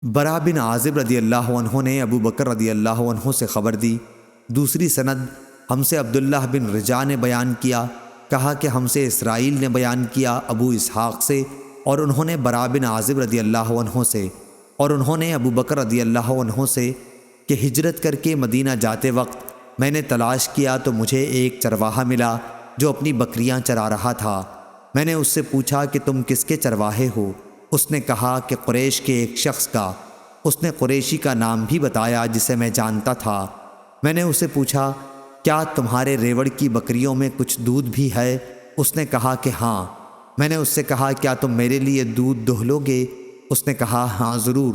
برا بن عازب رضی اللہ عنہ نے ابو بکر رضی اللہ عنہ سے خبر دی۔ دوسری سند ہم سے عبداللہ بن رجاء نے بیان کیا، کہا کہ ہم سے اسرائیل نے بیان کیا ابو اسحاق سے، اور انہوں نے برا بن عازب رضی اللہ عنہ سے، اور انہوں نے ابو بکر رضی اللہ عنہ سے کہ ہجرت کر کے مدینہ جاتے وقت میں نے تلاش کیا تو مجھے ایک چرواہا ملا جو اپنی بکریاں چرا رہا تھا۔ میں نے اس سے پوچھا کہ تم کس کے چرواہے ہو؟ اس نے کہا کہ قریش کے ایک شخص کا۔ اس نے قریشی کا نام بھی بتایا جسے میں جانتا تھا۔ میں نے اسے پوچھا کیا تمہارے ریوڑ کی بکریوں میں کچھ دودھ بھی ہے؟ اس نے کہا کہ ہاں۔ میں نے اس سے کہا کیا تم میرے لیے دودھ دوہ لو گے؟ اس نے کہا ہاں ضرور۔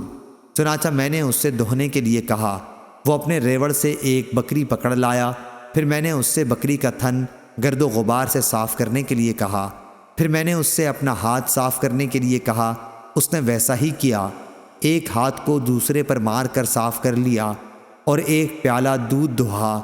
چنانچہ میں نے اس سے دوہنے کے لیے کہا۔ وہ اپنے ریوڑ سے ایک بکری پکڑ لایا، پھر میں نے اس سے بکری کا تھن گرد و غبار سے صاف کرنے کے لیے کہا۔ پھر میں نے اس سے اپنا ہاتھ صاف کرنے کے لیے کہا، اس نے ویسا ہی کیا۔ ایک ہاتھ کو دوسرے پر مار کر صاف کر لیا اور ایک پیالہ دودھ دہا۔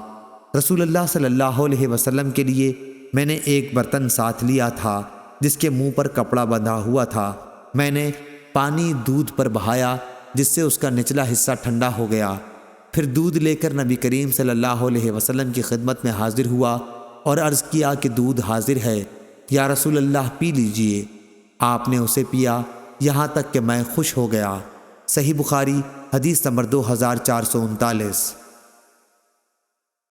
رسول اللہ صلی اللہ علیہ وسلم کے لیے میں نے ایک برتن ساتھ لیا تھا جس کے منہ پر کپڑا بندھا ہوا تھا۔ میں نے پانی دودھ پر بہایا جس سے اس کا نچلا حصہ ٹھنڈا ہو گیا۔ پھر دودھ لے کر نبی کریم صلی اللہ علیہ وسلم کی خدمت میں حاضر ہوا اور عرض کیا کہ دودھ حاضر ہے، یا رسول اللہ پی لیجئے۔ آپ نے اسے پیا یہاں تک کہ میں خوش ہو گیا۔ صحیح بخاری حدیث نمبر 2439۔